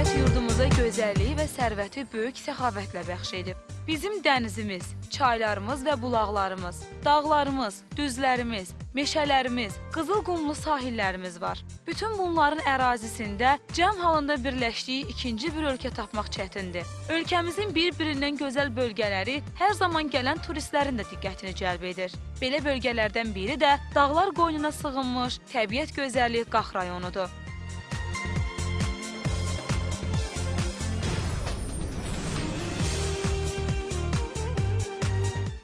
təbiət yurdumuza gözəlliyi və sərvəti böyük səxavətlə bəxş edib. Bizim dənizimiz, çaylarımız və bulaqlarımız, dağlarımız, düzlərimiz, meşələrimiz, qızıl qumlu sahillərimiz var. Bütün bunların ərazisində cəm halında birləşdiyi ikinci bir ölkə tapmaq çətindir. Ölkəmizin bir-birindən gözəl bölgələri hər zaman gələn turistlərin də diqqətini cəlb edir. Belə bölgələrdən biri də dağlar qoynuna sığınmış təbiət gözəli Qax rayonudur.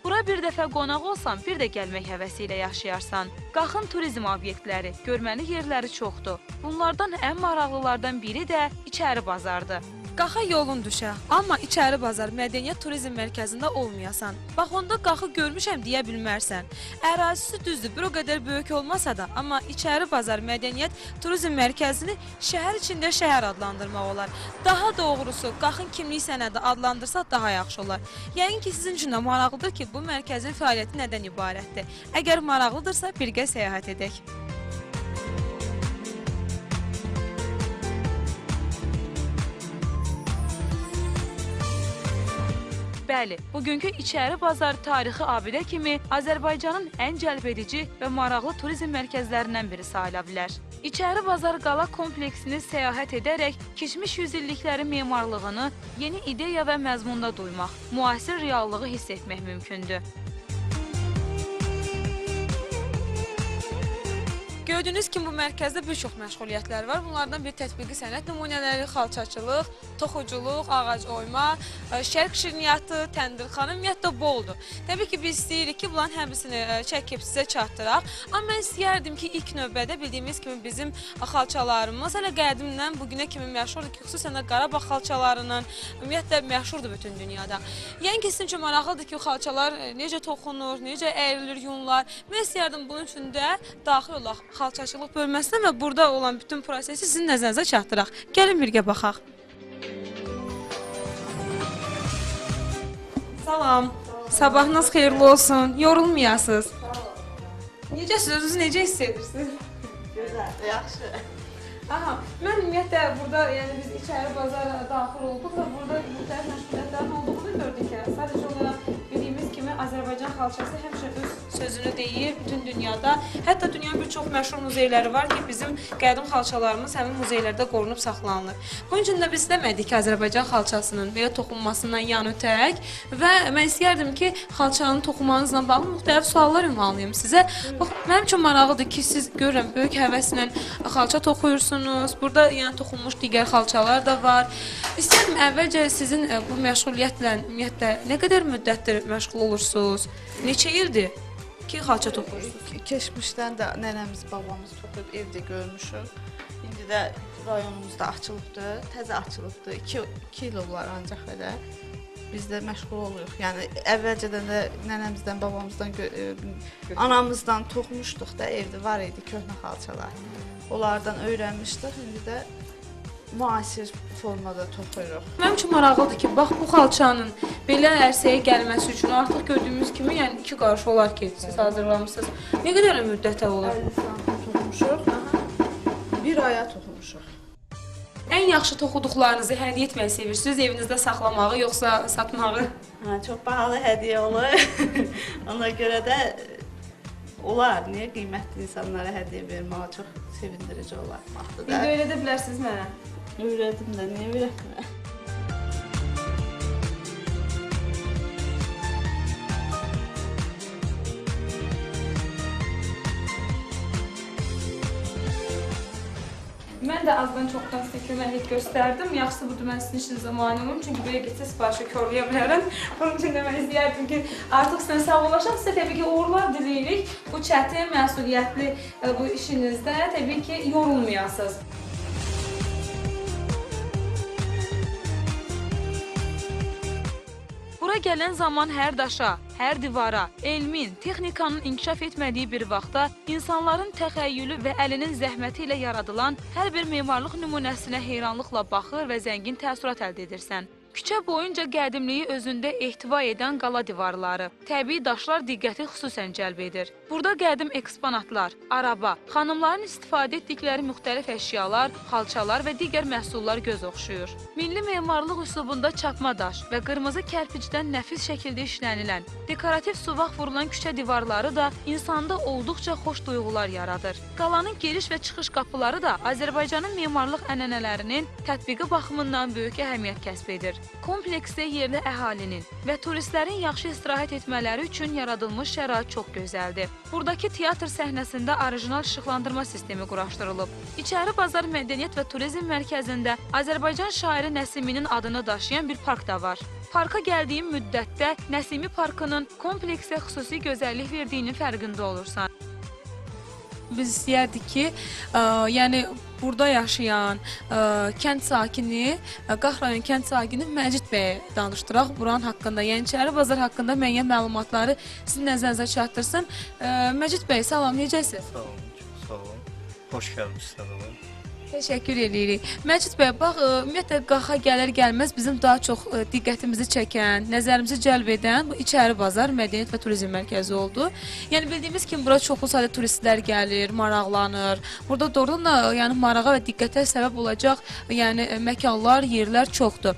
Bura bir dəfə qonaq olsan, bir də gəlmək həvəsi ilə yaşayarsan. Qaxın turizm obyektləri, görməli yerləri çoxdur. Bunlardan ən maraqlılardan biri də içəri bazardır. Qaxa yolun düşə, amma içəri bazar mədəniyyət turizm mərkəzində olmayasan. Bax, onda Qaxı görmüşəm deyə bilmərsən. Ərazisi düzdür, bir o qədər böyük olmasa da, amma içəri bazar mədəniyyət turizm mərkəzini şəhər içində şəhər adlandırmaq olar. Daha doğrusu, Qaxın kimlik sənədi adlandırsa daha yaxşı olar. Yəqin ki, sizin üçün də maraqlıdır ki, bu mərkəzin fəaliyyəti nədən ibarətdir. Əgər maraqlıdırsa, birgə səyahət edək. Bəli, bugünkü içəri bazar tarixi abidə kimi Azərbaycanın ən cəlbedici və maraqlı turizm mərkəzlərindən biri sayıla bilər. İçəri bazar qala kompleksini səyahət edərək keçmiş yüzilliklərin memarlığını yeni ideya və məzmunda duymaq, müasir reallığı hiss etmək mümkündür. Gördüyünüz kimi bu mərkəzdə bir çox məşğuliyyətlər var. Bunlardan bir tətbiqi sənət nümunələri, xalçaçılıq, toxuculuq, ağac oyma, şərq şirniyyatı, təndirxana ümumiyyətlə boldur. Təbii ki, biz istəyirik ki, bunların həmsini çəkib sizə çatdıraq. Amma mən istəyərdim ki, ilk növbədə bildiyimiz kimi bizim xalçalarımız hələ qədimdən bugünə kimi məşhurdur ki, xüsusən də Qarabağ xalçalarının ümumiyyətlə məşhurdur bütün dünyada. Yəni ki, sizin üçün maraqlıdır ki, xalçalar necə toxunur, necə əyrilir, yunlar. Mən istəyərdim bunun üçün də daxil olaq xalçaçılıq bölməsinə və burada olan bütün prosesi sizin nəzərinizə çatdıraq. Gəlin birgə baxaq. Salam. Sabahınız xeyirli olsun. Yorulmayasınız. Necəsiz? Özünüzü necə hiss edirsiniz? Gözəl, yaxşı. Aha, mən ümumiyyətlə burada, yəni biz içəri bazara daxil olduq və burada müxtəlif məşğuliyyətlərin olduğunu gördük ki, sadəcə olaraq bildiyimiz kimi Azərbaycan xalçası həmişə öz sözünü deyir bütün dünyada. Hətta dünyanın bir çox məşhur muzeyləri var ki, bizim qədim xalçalarımız həmin muzeylərdə qorunub saxlanılır. Bunun üçün də biz demədik ki, Azərbaycan xalçasının belə toxunmasından yan ötək və mən istəyərdim ki, xalçanın toxunmanızla bağlı müxtəlif suallar ünvanlayım sizə. Bax, mənim üçün maraqlıdır ki, siz görürəm, böyük həvəslə xalça toxuyursunuz. Burada yəni toxunmuş digər xalçalar da var. İstəyirəm əvvəlcə sizin bu məşğuliyyətlə ümumiyyətlə nə qədər müddətdir məşğul olursunuz? Neçə ildir ki, xalça toxuyursunuz? Keçmişdən də nənəmiz, babamız toxuyub evdə görmüşük. İndi də rayonumuzda açılıbdır, təzə açılıbdır. 2 il olar ancaq elə. Biz də məşğul oluruq. Yəni əvvəlcədən də nənəmizdən, babamızdan, anamızdan toxumuşduq da, evdə var idi köhnə xalçalar. Onlardan öyrənmişdik, indi də müasir formada toxuyuruq. Mənim üçün maraqlıdır ki, bax bu xalçanın belə ərsəyə gəlməsi üçün artıq gördüyümüz kimi, yəni 2 qarış olar ki, siz hazırlamışsınız. Nə qədər müddətə olur? 50 santim toxumuşuq, 1 aya toxumuşuq. Ən yaxşı toxuduqlarınızı hədiyyə etməyi sevirsiniz, evinizdə saxlamağı yoxsa satmağı? Hə, çox bahalı hədiyyə olur. Ona görə də olar. Niyə qiymətli insanlara hədiyyə vermək çox sevindirici olar. İndi öyrədə bilərsiniz mənə. Öyrədim də, niyə öyrətmə? Mən də azdan çoxdan sizə köməklik göstərdim. Yaxşısı budur, mən sizin işinizə mane olum. Çünki belə getsə sifarişi körləyə bilərəm. Bunun üçün də mən istəyərdim ki, artıq sizə sağollaşaq. Sizə təbii ki, uğurlar diləyirik. Bu çətin, məsuliyyətli bu işinizdə təbii ki, yorulmayasınız. Bura gələn zaman hər daşa, hər divara, elmin, texnikanın inkişaf etmədiyi bir vaxtda insanların təxəyyülü və əlinin zəhməti ilə yaradılan hər bir memarlıq nümunəsinə heyranlıqla baxır və zəngin təəssürat əldə edirsən. Küçə boyunca qədimliyi özündə ehtiva edən qala divarları, təbii daşlar diqqəti xüsusən cəlb edir. Burada qədim eksponatlar, araba, xanımların istifadə etdikləri müxtəlif əşyalar, xalçalar və digər məhsullar göz oxşuyur. Milli memarlıq üslubunda çapma daş və qırmızı kərpicdən nəfis şəkildə işlənilən, dekorativ suvaq vurulan küçə divarları da insanda olduqca xoş duyğular yaradır. Qalanın giriş və çıxış qapıları da Azərbaycanın memarlıq ənənələrinin tətbiqi baxımından böyük əhəmiyyət kəsb edir. Kompleksdə yerli əhalinin və turistlərin yaxşı istirahət etmələri üçün yaradılmış şərait çox gözəldir. Buradakı teatr səhnəsində orijinal işıqlandırma sistemi quraşdırılıb. İçəri Bazar Mədəniyyət və Turizm Mərkəzində Azərbaycan şairi Nəsiminin adını daşıyan bir park da var. Parka gəldiyim müddətdə Nəsimi Parkının kompleksə xüsusi gözəllik verdiyinin fərqində olursan. Biz istəyərdik ki, yəni burada yaşayan kənd sakini, Qax rayon kənd sakini Məcid bəyə danışdıraq buranın haqqında. Yəni İçəri Bazar haqqında müəyyən məlumatları sizin nəzərinizə çatdırsın. Məcid bəy, salam, necəsiz? Sağ olun, çox sağ olun. Xoş gəlmişsiniz. Təşəkkür edirik. Məcid bəy, bax, ümumiyyətlə Qaxa gələr-gəlməz bizim daha çox diqqətimizi çəkən, nəzərimizi cəlb edən bu İçəri Bazar Mədəniyyət və Turizm Mərkəzi oldu. Yəni bildiyimiz kimi bura çoxlu sayda turistlər gəlir, maraqlanır. Burada doğrudan da yəni marağa və diqqətə səbəb olacaq, yəni məkanlar, yerlər çoxdur.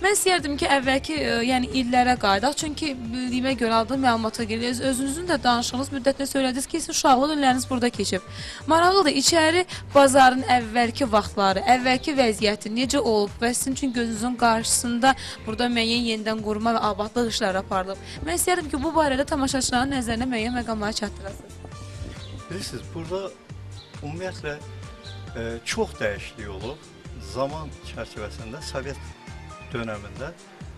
Mən istəyərdim ki, əvvəlki yəni illərə qayıdaq, çünki bildiyimə görə aldığım məlumata görə özünüzün də danışığınız müddətdə söylədiniz ki, sizin uşaqlıq illəriniz burada keçib. Maraqlıdır, İçəri Bazarın əvvəlki vaxtları, əvvəlki vəziyyəti necə olub və sizin üçün gözünüzün qarşısında burada müəyyən yenidən qurma və abadlıq işləri aparılıb. Mən istəyərdim ki, bu barədə tamaşaçıların nəzərinə müəyyən məqamları çatdırasınız. Bilirsiniz, burada ümumiyyətlə çox dəyişiklik olub. Zaman çərçivəsində, Sovet dönəmində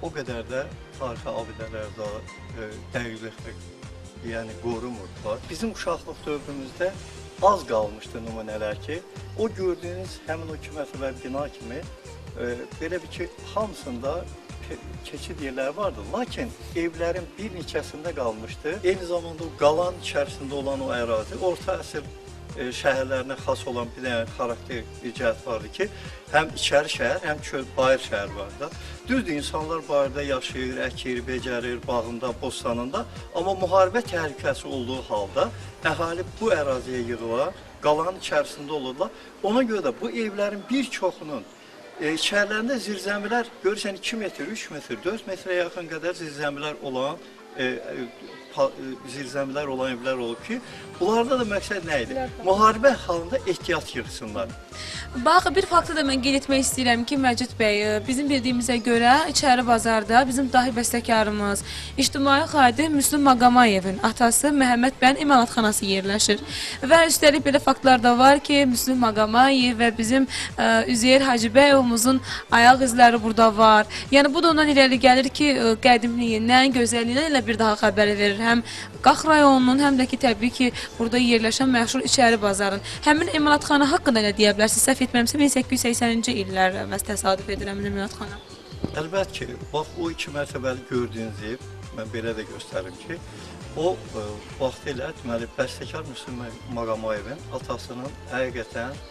o qədər də tarixi abidələrdə dəqiqlik yəni qorumurdular. Bizim uşaqlıq dövrümüzdə az qalmışdı nümunələr ki, o gördüyünüz həmin o kimətəbə bina kimi belə bir ki, hamısında keçid yerləri vardı. Lakin evlərin bir neçəsində qalmışdı. Eyni zamanda o qalan içərisində olan o ərazi, orta əsr şəhərlərinə xas olan bir dənə xarakter bir cəhət vardı ki, həm içəri şəhər, həm bayır şəhər vardı. Düzdür, insanlar bayırda yaşayır, əkir, becərir, bağında, bostanında, amma müharibə təhlükəsi olduğu halda əhali bu əraziyə yığılar, qalanın içərisində olurlar. Ona görə də bu evlərin bir çoxunun içərilərində zirzəmilər, görürsən 2 metr, 3 metr, 4 metrə yaxın qədər zirzəmilər olan zirzəmilər olan evlər olub ki, bunlarda da məqsəd nə idi? Müharibə halında ehtiyat yığsınlar. Bax, bir faktı da mən qeyd etmək istəyirəm ki, Məcid bəy, bizim bildiyimizə görə İçəri Bazarda bizim dahi bəstəkarımız, ictimai xadim Müslüm Maqamayevin atası Məhəmməd bəyin emalatxanası yerləşir. Və üstəlik belə faktlar da var ki, Müslüm Maqamayev və bizim Üzeyir Hacıbəyovumuzun ayaq izləri burada var. Yəni bu da ondan irəli gəlir ki, qədimliyindən, gözəlliyindən elə bir daha xəbər verir. Həm Qax rayonunun, həm də ki, təbii ki, burada yerləşən məşhur İçəri Bazarın. Həmin emalatxana haqqında nə deyə bilərsiniz? Səhv etmirəmsə 1880-ci illər təsadüf edirəm emalatxana. Əlbəttə ki, bax o 2 mərtəbəli gördüyünüz ev, mən belə də göstərim ki, o vaxtilə deməli bəstəkar Müslüm Maqamayevin atasının həqiqətən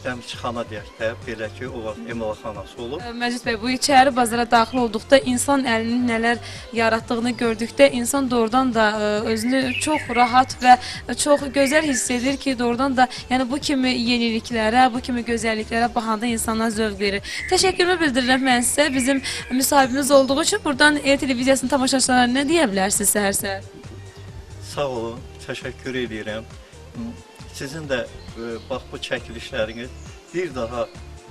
dəmirçixana deyək də, belə ki, o vaxt emalatxanası olub. Məcid bəy, bu İçəri Bazara daxil olduqda insan əlinin nələr yaratdığını gördükdə insan doğrudan da özünü çox rahat və çox gözəl hiss edir ki, doğrudan da yəni bu kimi yeniliklərə, bu kimi gözəlliklərə baxanda insanlar zövq verir. Təşəkkürümü bildirirəm mən sizə. Bizim müsahibimiz olduğu üçün buradan televiziyasının tamaşaçılarına nə deyə bilərsiniz səhər-səhər? Sağ olun, təşəkkür edirəm. Sizin də bax bu çəkilişləriniz bir daha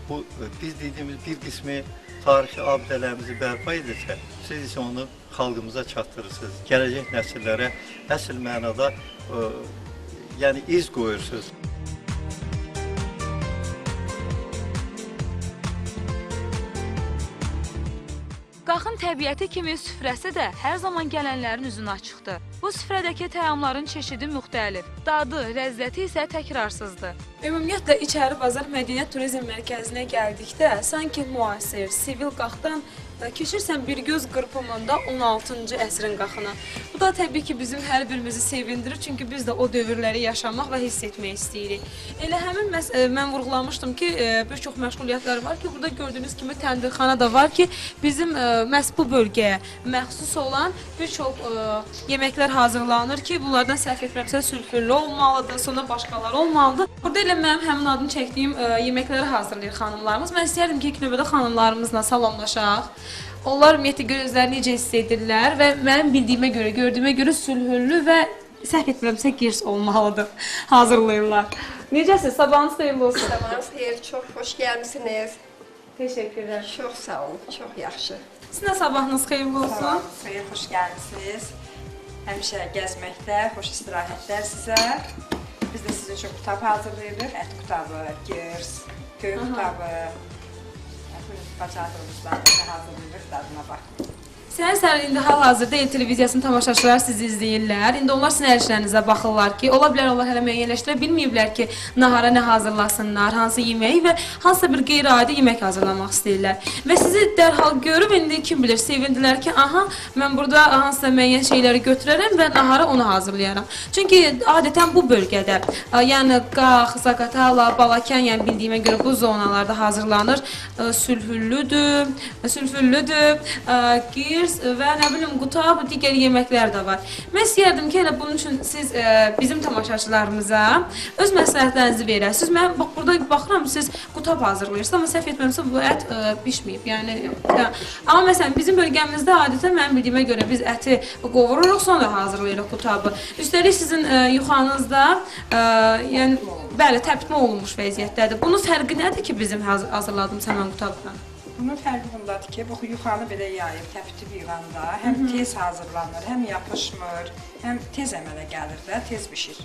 bu biz dediyimiz bir qismi tarixi abidələrimizi bərpa edirsə, siz isə onu xalqımıza çatdırırsınız. Gələcək nəsillərə əsl mənada yəni iz qoyursunuz. Qaxın təbiəti kimi süfrəsi də hər zaman gələnlərin üzünə açıqdır. Bu süfrədəki təamların çeşidi müxtəlif, dadı, ləzzəti isə təkrarsızdır. Ümumiyyətlə İçəri Bazar Mədəniyyət Turizm Mərkəzinə gəldikdə sanki müasir, sivil qaxdan keçirsən bir göz qırpımında 16-cı əsrin qaxına. Bu da təbii ki, bizim hər birimizi sevindirir, çünki biz də o dövrləri yaşamaq və hiss etmək istəyirik. Elə həmin mən vurğulamışdım ki, bir çox məşğuliyyətlər var ki, burada gördüyünüz kimi təndirxana da var ki, bizim məhz bu bölgəyə məxsus olan bir çox yeməklər hazırlanır ki, bunlardan səhv etmirəmsə sülfüllü olmalıdır, sonra başqaları olmalıdır. Burada elə mənim həmin adını çəkdiyim yeməkləri hazırlayır xanımlarımız. Mən istəyərdim ki, ilk növbədə xanımlarımızla salamlaşaq. Onlar ümumiyyətlə gözlərini necə hiss edirlər və mənim bildiyimə görə, gördüyümə görə sülhüllü və səhv etmirəmsə girs olmalıdır. Hazırlayırlar. Necəsiz? Sabahınız xeyirli olsun. Sabahınız xeyir, çox xoş gəlmisiniz. Təşəkkürlər. Çox sağ olun, çox yaxşı. Sizin də sabahınız xeyirli olsun. Sabahınız xeyir, xoş gəlmisiniz. Həmişə gəzməkdə, xoş istirahətlər sizə. Biz də sizin üçün qutab hazırlayırıq. Ət qutabı, girs, göy qutabı. Bacardığımızdan hazırlayırıq, dadına baxın. Səhər-səhər indi hal-hazırda El televiziyasının tamaşaçıları sizi izləyirlər. İndi onlar sizin əlişlərinizə baxırlar ki, ola bilər onlar hələ müəyyənləşdirə bilməyiblər ki, nahara nə hazırlasınlar, hansı yeməyi və hansısa bir qeyri-adi yemək hazırlamaq istəyirlər. Və sizi dərhal görüb indi kim bilir, sevindilər ki, aha, mən burada hansısa müəyyən şeyləri götürərəm və nahara onu hazırlayaram. Çünki adətən bu bölgədə, yəni Qax, Zaqatala, Balakən, yəni bildiyimə görə bu zonalarda hazırlanır. Sülfüllüdür, gir və nə bilim qutab, digər yeməklər də var. Mən istəyərdim ki, elə bunun üçün siz bizim tamaşaçılarımıza öz məsləhətlərinizi verəsiniz. Mən bax burada baxıram, siz qutab hazırlayırsınız, amma səhv etmirəmsə bu ət bişməyib. Yəni amma məsələn bizim bölgəmizdə adətən mənim bildiyimə görə biz əti qovururuq, sonra hazırlayırıq qutabı. Üstəlik sizin yuxanızda yəni bəli, təbitmə olunmuş vəziyyətdədir. Bunun fərqi nədir ki, bizim hazırladığımız həmin qutabla? Bunun fərqi bundadır ki, bu yuxanı belə yayıb, təpitib yığanda həm tez hazırlanır, həm yapışmır, həm tez əmələ gəlir də, tez bişir.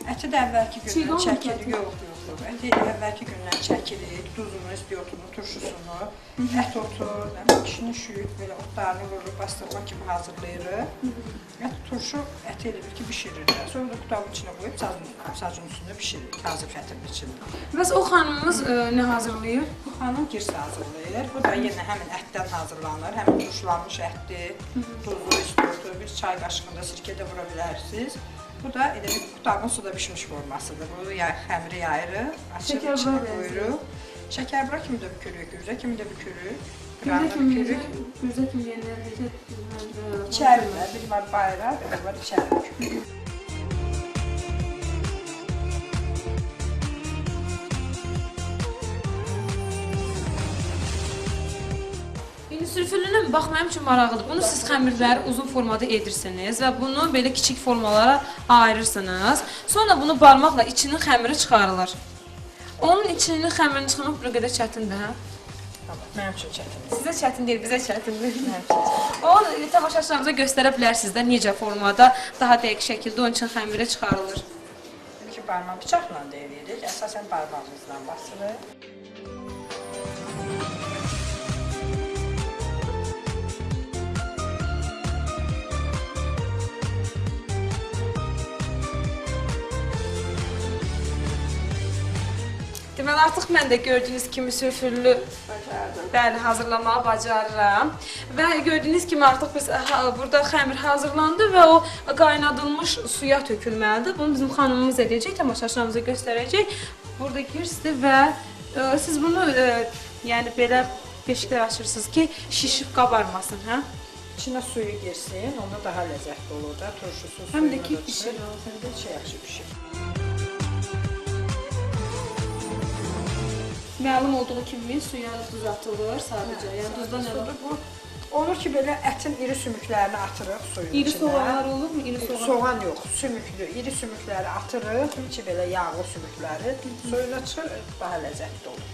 Əti də əvvəlki gündən çəkilir, yox. Əti əvvəlki gündən çəkilir, duzunu, istiotunu, turşusunu, ət otu, kişinin şüyüd, belə otlarını vurur, bastırma kimi hazırlayırıq. Turşu əti elə bir ki, bişirir də. Sonra da qutabın içine qoyub sacın üstündə bişirir, hazır fətirin içində. Bəs o xanımımız nə hazırlayır? Bu xanım girsə hazırlayır. Bu da yenə həmin ətdən hazırlanır. Həmin turşulanmış ətdir, duzlu, istotu, bir çay qaşığında sirkə də vura bilərsiniz. Bu da elə bir qutabın suda bişmiş formasıdır. Bu xəmiri yayırıq, açıb içine qoyuruq. Şəkərbura kimi də bükürük, üzə kimi də bükürük. Üzə kimi yenilər, İçəridə, bir var bayra, bir var içəri bükürük. Sülfüllünün bax mənim üçün maraqlıdır. Bunu siz xəmirləri uzun formada edirsiniz və bunu belə kiçik formalara ayırırsınız. Sonra bunu barmaqla içinin xəmiri çıxarılır. Onun içinin xəmirini çıxarmaq bir qədər çətindir, hə? Mənim üçün çətindir. Sizə çətin deyil, bizə çətindir. Onu tamaşaçılarımıza göstərə bilərsiniz də necə formada daha dəqiq şəkildə onun üçün xəmiri çıxarılır. İlki barmaq bıçaqla da edirik, əsasən barmağımızla basırıq. Deməli, artıq mən də gördüyünüz kimi sülfüllü bəli, hazırlamağı bacarıram. Və gördüyünüz kimi artıq biz burada xəmir hazırlandı və o qaynadılmış suya tökülməlidir. Bunu bizim xanımımız edəcək, tamaşaçılarımıza göstərəcək. Burada girsdir və siz bunu yəni belə beşiklər açırsınız ki, şişib qabarmasın, hə? İçinə suyu girsin, onda daha ləzzətli olur da, turşusu suyunu. Həm də ki, bişir. Həm də yaxşı bişir. Məlum olduğu kimi suya duz atılır sadəcə. Yəni duzda nə var? Bu olur ki, belə ətin iri sümüklərini atırıq suyun içinə. İri soğanlar olur mu? İri soğan. Soğan yox, sümüklü, iri sümükləri atırıq, içi belə yağlı sümükləri suyuna çıxır, daha ləzzətli olur.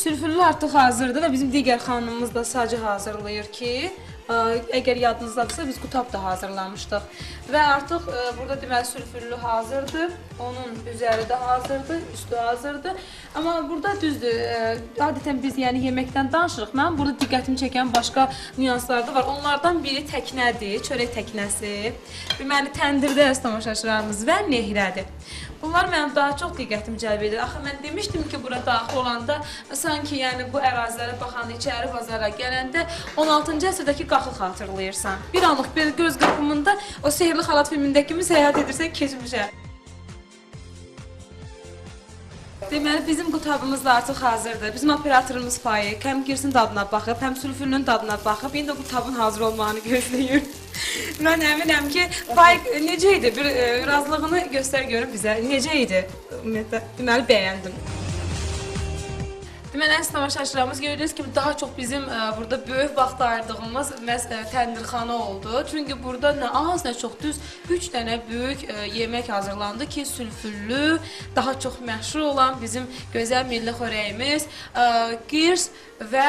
Sülfüllü artıq hazırdır və bizim digər xanımımız da sacı hazırlayır ki, əgər yadınızdadırsa biz qutab da hazırlamışdıq. və artıq burada deməli sülfürlü hazırdır. Onun üzəri də hazırdır, üstü hazırdır. Amma burada düzdür, adətən biz yəni yeməkdən danışırıq. Mənim burada diqqətimi çəkən başqa nüanslar da var. Onlardan biri təknədir, çörək təknəsi. Deməli təndirdə tamaşaçılarımız və nehrədir. Bunlar mənim daha çox diqqətimi cəlb edir. Axı mən demişdim ki, bura daxil olanda sanki yəni bu ərazilərə baxanda, içəri bazara gələndə 16-cı əsrdəki qaxı xatırlayırsan. Bir anlıq bir göz qırpımında o Sehirli Xalat filmindəki kimi səyahət edirsən keçmişə. Deməli, bizim qutabımız da artıq hazırdır. Bizim operatorumuz Faiq həm girsin dadına baxıb, həm sülfürünün dadına baxıb, indi qutabın hazır olmağını gözləyir. Mən əminəm ki, Faiq necə idi? Bir razılığını göstər görüm bizə. Necə idi? Ümumiyyətlə, deməli, bəyəndim. Deməli, əziz tamaşaçılarımız gördüyünüz kimi daha çox bizim burada böyük vaxt ayırdığımız məhz təndirxana oldu. Çünki burada nə az, nə çox düz 3 dənə böyük yemək hazırlandı ki, sülfürlü, daha çox məşhur olan bizim gözəl milli xörəyimiz, qirs və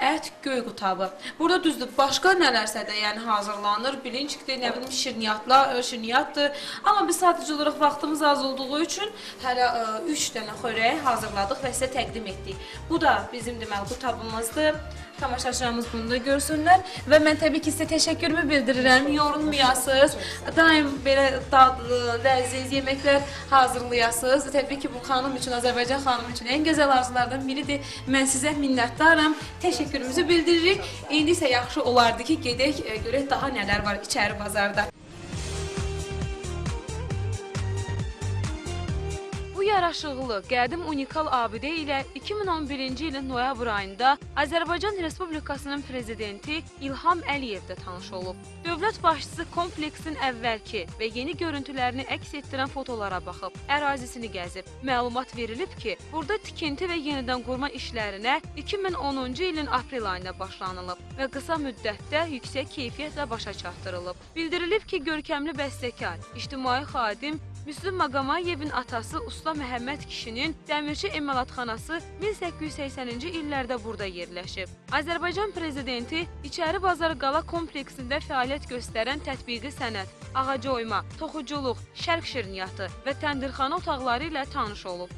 ət göy qutabı. Burada düzdür, başqa nələrsə də yəni hazırlanır, bilincikdir, nə bilim şirniyyatdır. Amma biz sadəcə olaraq vaxtımız az olduğu üçün hələ 3 dənə xörək hazırladıq və sizə təqdim etdik. Bu da bizim deməli qutabımızdır. Tamaşaçılarımız bunu da görsünlər və mən təbii ki, sizə təşəkkürümü bildirirəm. Yorulmayasınız, daim belə dadlı, ləziz yeməklər hazırlayasınız. Təbii ki, bu xanım üçün, Azərbaycan xanımı üçün ən gözəl arzulardan biridir. Mən sizə minnətdaram, təşəkkürümüzü bildiririk. İndi isə yaxşı olardı ki, gedək, görək daha nələr var içəri bazarda. Yaraşıqlı, qədim unikal abidə ilə 2011-ci ilin noyabr ayında Azərbaycan Respublikasının prezidenti İlham Əliyev də tanış olub. Dövlət başçısı kompleksin əvvəlki və yeni görüntülərini əks etdirən fotolara baxıb, ərazisini gəzib. Məlumat verilib ki, burada tikinti və yenidən qurma işlərinə 2010-cu ilin aprel ayında başlanılıb və qısa müddətdə yüksək keyfiyyətlə başa çatdırılıb. Bildirilib ki, görkəmli bəstəkar, ictimai xadim Müslüm Maqomayevin atası Usta Məhəmməd kişinin dəmirçi emalatxanası 1880-ci illərdə burada yerləşib. Azərbaycan prezidenti İçəri Bazar Qala kompleksində fəaliyyət göstərən tətbiqi sənət, ağac oyma, toxuculuq, şərq şirniyyatı və təndirxana otaqları ilə tanış olub.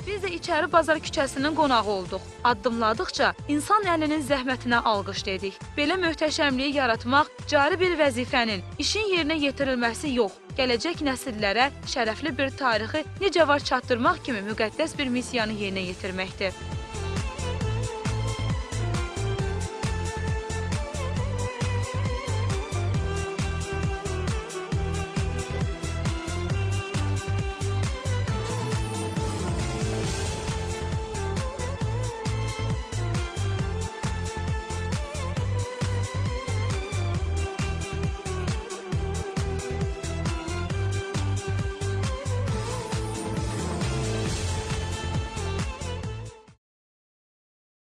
Biz də İçəri Bazar küçəsinin qonağı olduq. Addımladıqca insan əlinin zəhmətinə alqış dedik. Belə möhtəşəmliyi yaratmaq cari bir vəzifənin, işin yerinə yetirilməsi yox, gələcək nəsillərə şərəfli bir tarixi necə var çatdırmaq kimi müqəddəs bir missiyanı yerinə yetirməkdir.